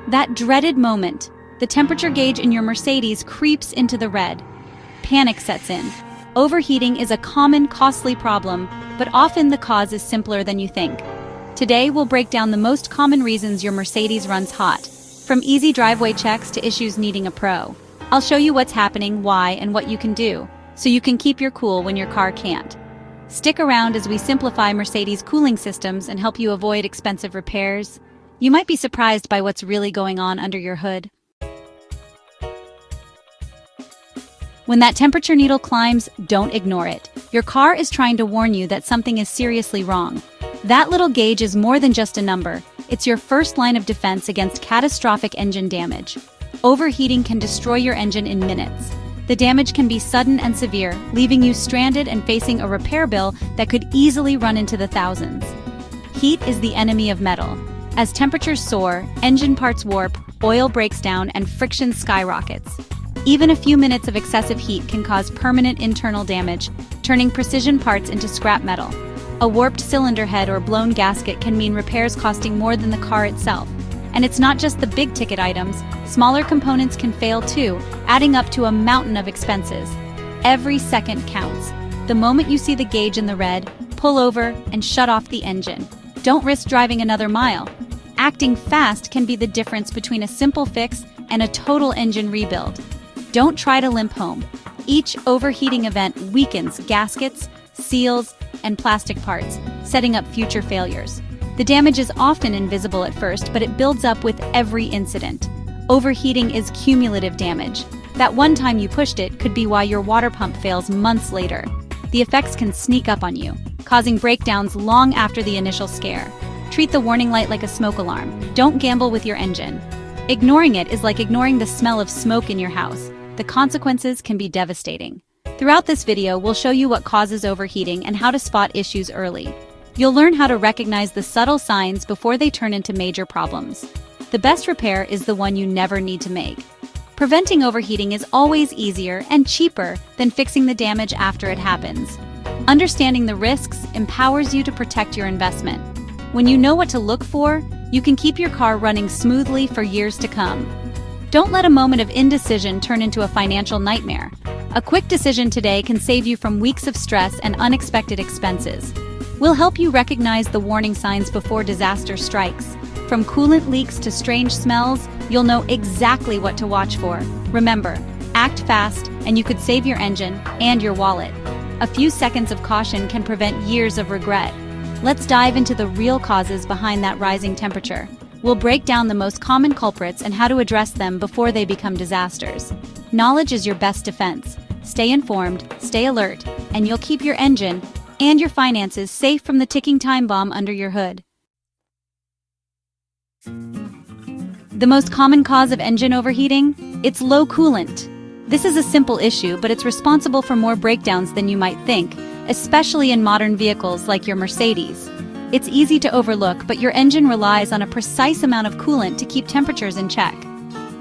That dreaded moment, the temperature gauge in your Mercedes creeps into the red. Panic sets in. Overheating is a common, costly problem, but often the cause is simpler than you think. Today, we'll break down the most common reasons your Mercedes runs hot, from easy driveway checks to issues needing a pro. I'll show you what's happening, why, and what you can do, so you can keep your cool when your car can't. Stick around as we simplify Mercedes cooling systems and help you avoid expensive repairs. You might be surprised by what's really going on under your hood. When that temperature needle climbs, don't ignore it. Your car is trying to warn you that something is seriously wrong. That little gauge is more than just a number. It's your first line of defense against catastrophic engine damage. Overheating can destroy your engine in minutes. The damage can be sudden and severe, leaving you stranded and facing a repair bill that could easily run into the thousands. Heat is the enemy of metal. As temperatures soar, engine parts warp, oil breaks down, and friction skyrockets. Even a few minutes of excessive heat can cause permanent internal damage, turning precision parts into scrap metal. A warped cylinder head or blown gasket can mean repairs costing more than the car itself. And it's not just the big-ticket items. Smaller components can fail too, adding up to a mountain of expenses. Every second counts. The moment you see the gauge in the red, pull over and shut off the engine. Don't risk driving another mile. Acting fast can be the difference between a simple fix and a total engine rebuild. Don't try to limp home. Each overheating event weakens gaskets, seals, and plastic parts, setting up future failures. The damage is often invisible at first, but it builds up with every incident. Overheating is cumulative damage. That one time you pushed it could be why your water pump fails months later. The effects can sneak up on you, causing breakdowns long after the initial scare. Treat the warning light like a smoke alarm. Don't gamble with your engine. Ignoring it is like ignoring the smell of smoke in your house. The consequences can be devastating. Throughout this video, we'll show you what causes overheating and how to spot issues early. You'll learn how to recognize the subtle signs before they turn into major problems. The best repair is the one you never need to make. Preventing overheating is always easier and cheaper than fixing the damage after it happens. Understanding the risks empowers you to protect your investment. When you know what to look for, you can keep your car running smoothly for years to come. Don't let a moment of indecision turn into a financial nightmare. A quick decision today can save you from weeks of stress and unexpected expenses. We'll help you recognize the warning signs before disaster strikes. From coolant leaks to strange smells, you'll know exactly what to watch for. Remember, act fast and you could save your engine and your wallet. A few seconds of caution can prevent years of regret. Let's dive into the real causes behind that rising temperature. We'll break down the most common culprits and how to address them before they become disasters. Knowledge is your best defense. Stay informed, stay alert, and you'll keep your engine and your finances safe from the ticking time bomb under your hood. The most common cause of engine overheating? It's low coolant. This is a simple issue, but it's responsible for more breakdowns than you might think, especially in modern vehicles like your Mercedes. It's easy to overlook, but your engine relies on a precise amount of coolant to keep temperatures in check.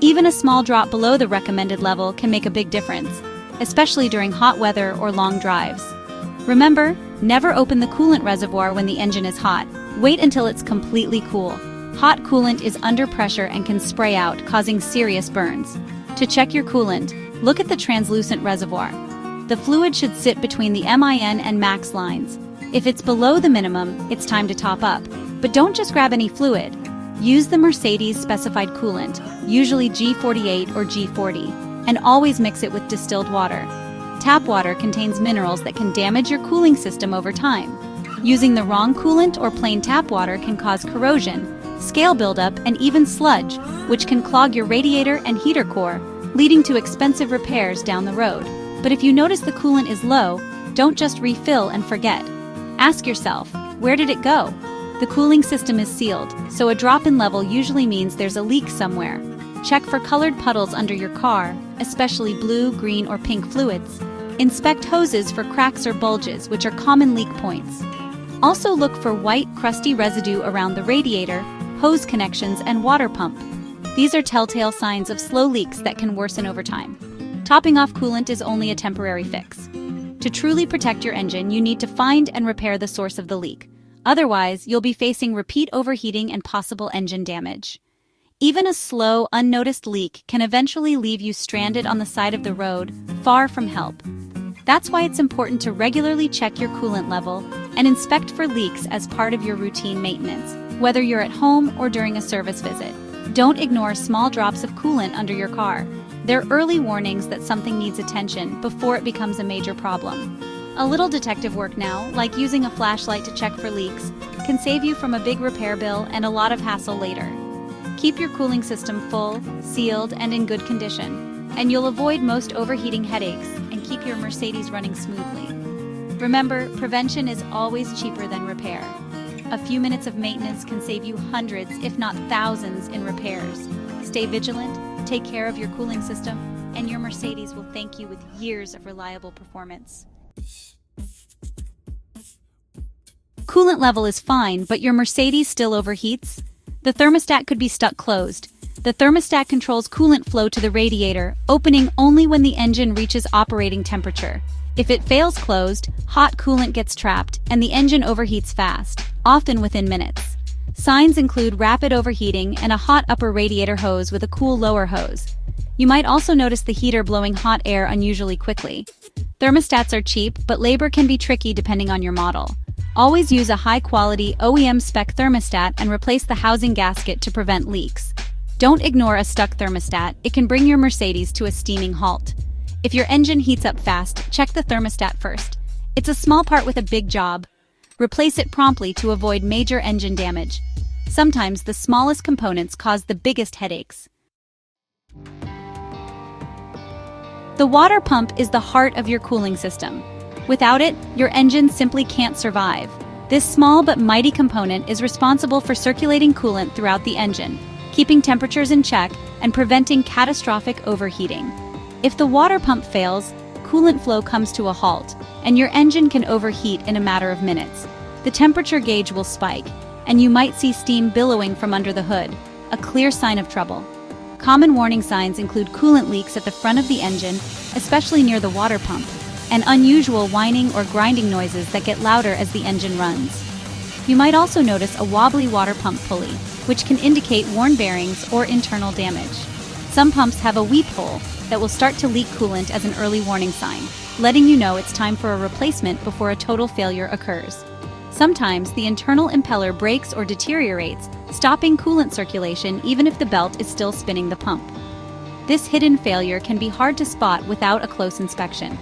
Even a small drop below the recommended level can make a big difference, especially during hot weather or long drives. Remember, never open the coolant reservoir when the engine is hot. Wait until it's completely cool. Hot coolant is under pressure and can spray out, causing serious burns. To check your coolant, look at the translucent reservoir. The fluid should sit between the min and max lines. If it's below the minimum, it's time to top up. But don't just grab any fluid. Use the Mercedes specified coolant, usually G48 or G40, and always mix it with distilled water. Tap water contains minerals that can damage your cooling system over time. Using the wrong coolant or plain tap water can cause corrosion, scale buildup, and even sludge, which can clog your radiator and heater core, leading to expensive repairs down the road. But if you notice the coolant is low, don't just refill and forget. Ask yourself, where did it go? The cooling system is sealed, so a drop in level usually means there's a leak somewhere. Check for colored puddles under your car, especially blue, green, or pink fluids. Inspect hoses for cracks or bulges, which are common leak points. Also look for white, crusty residue around the radiator, hose connections, and water pump. These are telltale signs of slow leaks that can worsen over time. Topping off coolant is only a temporary fix. To truly protect your engine, you need to find and repair the source of the leak. Otherwise, you'll be facing repeat overheating and possible engine damage. Even a slow, unnoticed leak can eventually leave you stranded on the side of the road, far from help. That's why it's important to regularly check your coolant level and inspect for leaks as part of your routine maintenance, whether you're at home or during a service visit. Don't ignore small drops of coolant under your car. They're early warnings that something needs attention before it becomes a major problem. A little detective work now, like using a flashlight to check for leaks, can save you from a big repair bill and a lot of hassle later. Keep your cooling system full, sealed, and in good condition, and you'll avoid most overheating headaches and keep your Mercedes running smoothly. Remember, prevention is always cheaper than repair. A few minutes of maintenance can save you hundreds, if not thousands, in repairs. Stay vigilant, take care of your cooling system, and your Mercedes will thank you with years of reliable performance. Coolant level is fine, but your Mercedes still overheats? The thermostat could be stuck closed. The thermostat controls coolant flow to the radiator, opening only when the engine reaches operating temperature. If it fails closed, hot coolant gets trapped, and the engine overheats fast, often within minutes. Signs include rapid overheating and a hot upper radiator hose with a cool lower hose. You might also notice the heater blowing hot air unusually quickly. Thermostats are cheap, but labor can be tricky depending on your model. Always use a high-quality OEM spec thermostat and replace the housing gasket to prevent leaks. Don't ignore a stuck thermostat, it can bring your Mercedes to a steaming halt. If your engine heats up fast, check the thermostat first. It's a small part with a big job. Replace it promptly to avoid major engine damage. Sometimes the smallest components cause the biggest headaches. The water pump is the heart of your cooling system. Without it, your engine simply can't survive. This small but mighty component is responsible for circulating coolant throughout the engine, keeping temperatures in check and preventing catastrophic overheating. If the water pump fails, coolant flow comes to a halt, and your engine can overheat in a matter of minutes. The temperature gauge will spike, and you might see steam billowing from under the hood, a clear sign of trouble. Common warning signs include coolant leaks at the front of the engine, especially near the water pump, and unusual whining or grinding noises that get louder as the engine runs. You might also notice a wobbly water pump pulley, which can indicate worn bearings or internal damage. Some pumps have a weep hole that will start to leak coolant as an early warning sign, letting you know it's time for a replacement before a total failure occurs. Sometimes the internal impeller breaks or deteriorates, stopping coolant circulation even if the belt is still spinning the pump. This hidden failure can be hard to spot without a close inspection.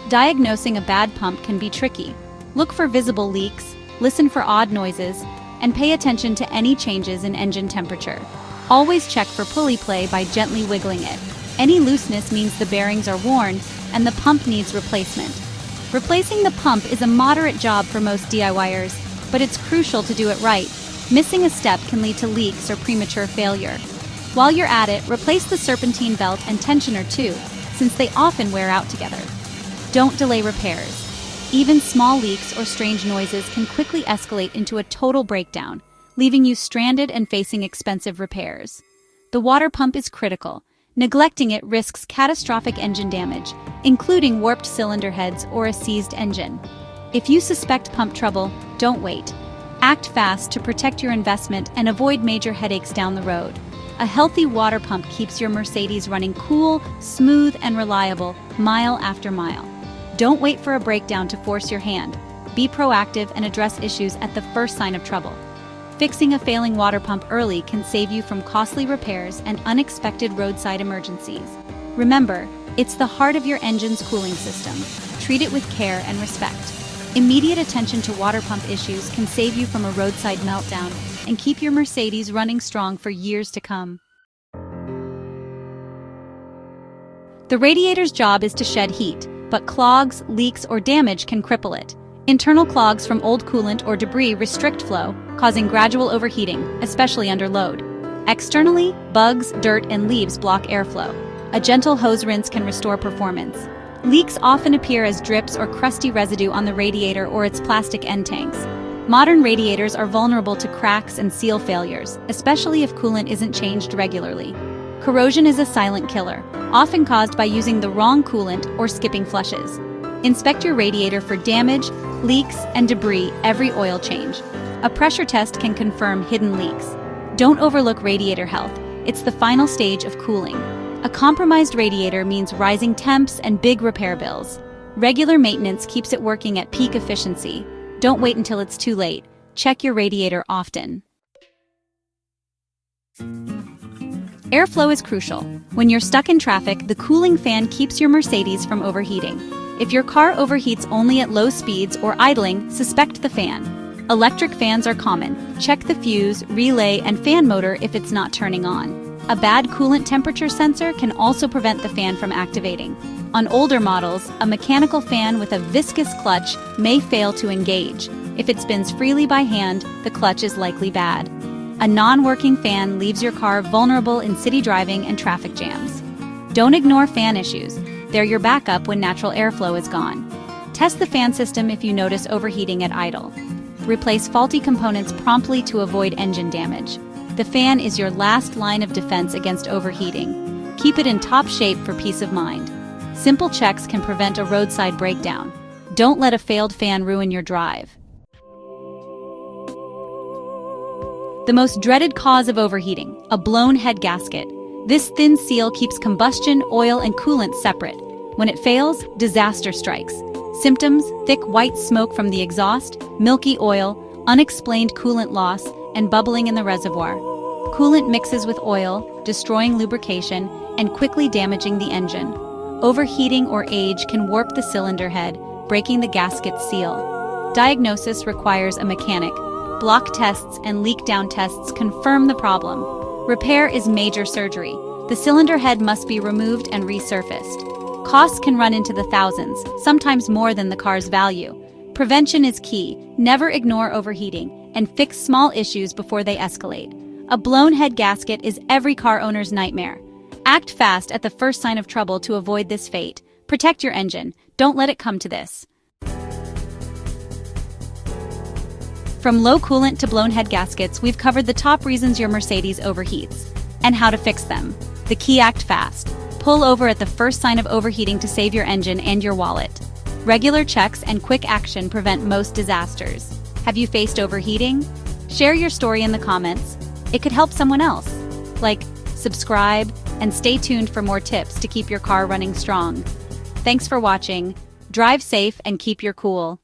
Diagnosing a bad pump can be tricky. Look for visible leaks, listen for odd noises, and pay attention to any changes in engine temperature. Always check for pulley play by gently wiggling it. Any looseness means the bearings are worn and the pump needs replacement. Replacing the pump is a moderate job for most DIYers, but it's crucial to do it right. Missing a step can lead to leaks or premature failure. While you're at it, replace the serpentine belt and tensioner too, since they often wear out together. Don't delay repairs. Even small leaks or strange noises can quickly escalate into a total breakdown, leaving you stranded and facing expensive repairs. The water pump is critical. Neglecting it risks catastrophic engine damage, including warped cylinder heads or a seized engine. If you suspect pump trouble, don't wait. Act fast to protect your investment and avoid major headaches down the road. A healthy water pump keeps your Mercedes running cool, smooth, and reliable, mile after mile. Don't wait for a breakdown to force your hand. Be proactive and address issues at the first sign of trouble. Fixing a failing water pump early can save you from costly repairs and unexpected roadside emergencies. Remember, it's the heart of your engine's cooling system. Treat it with care and respect. Immediate attention to water pump issues can save you from a roadside meltdown and keep your Mercedes running strong for years to come. The radiator's job is to shed heat, but clogs, leaks, or damage can cripple it. Internal clogs from old coolant or debris restrict flow, causing gradual overheating, especially under load. Externally, bugs, dirt, and leaves block airflow. A gentle hose rinse can restore performance. Leaks often appear as drips or crusty residue on the radiator or its plastic end tanks. Modern radiators are vulnerable to cracks and seal failures, especially if coolant isn't changed regularly. Corrosion is a silent killer, often caused by using the wrong coolant or skipping flushes. Inspect your radiator for damage, leaks, and debris every oil change. A pressure test can confirm hidden leaks. Don't overlook radiator health. It's the final stage of cooling. A compromised radiator means rising temps and big repair bills. Regular maintenance keeps it working at peak efficiency. Don't wait until it's too late. Check your radiator often. Airflow is crucial. When you're stuck in traffic, the cooling fan keeps your Mercedes from overheating. If your car overheats only at low speeds or idling, suspect the fan. Electric fans are common. Check the fuse, relay, and fan motor if it's not turning on. A bad coolant temperature sensor can also prevent the fan from activating. On older models, a mechanical fan with a viscous clutch may fail to engage. If it spins freely by hand, the clutch is likely bad. A non-working fan leaves your car vulnerable in city driving and traffic jams. Don't ignore fan issues. They're your backup when natural airflow is gone. Test the fan system if you notice overheating at idle. Replace faulty components promptly to avoid engine damage. The fan is your last line of defense against overheating. Keep it in top shape for peace of mind. Simple checks can prevent a roadside breakdown. Don't let a failed fan ruin your drive. The most dreaded cause of overheating, a blown head gasket. This thin seal keeps combustion, oil, and coolant separate. When it fails, disaster strikes. Symptoms: thick white smoke from the exhaust, milky oil, unexplained coolant loss, and bubbling in the reservoir. Coolant mixes with oil, destroying lubrication and quickly damaging the engine. Overheating or age can warp the cylinder head, breaking the gasket seal. Diagnosis requires a mechanic. Block tests and leak-down tests confirm the problem. Repair is major surgery. The cylinder head must be removed and resurfaced. Costs can run into the thousands, sometimes more than the car's value. Prevention is key. Never ignore overheating, and fix small issues before they escalate. A blown head gasket is every car owner's nightmare. Act fast at the first sign of trouble to avoid this fate. Protect your engine. Don't let it come to this. From low coolant to blown head gaskets, we've covered the top reasons your Mercedes overheats and how to fix them. The key: act fast. Pull over at the first sign of overheating to save your engine and your wallet. Regular checks and quick action prevent most disasters. Have you faced overheating? Share your story in the comments. It could help someone else. Like, subscribe, and stay tuned for more tips to keep your car running strong. Thanks for watching. Drive safe and keep your cool.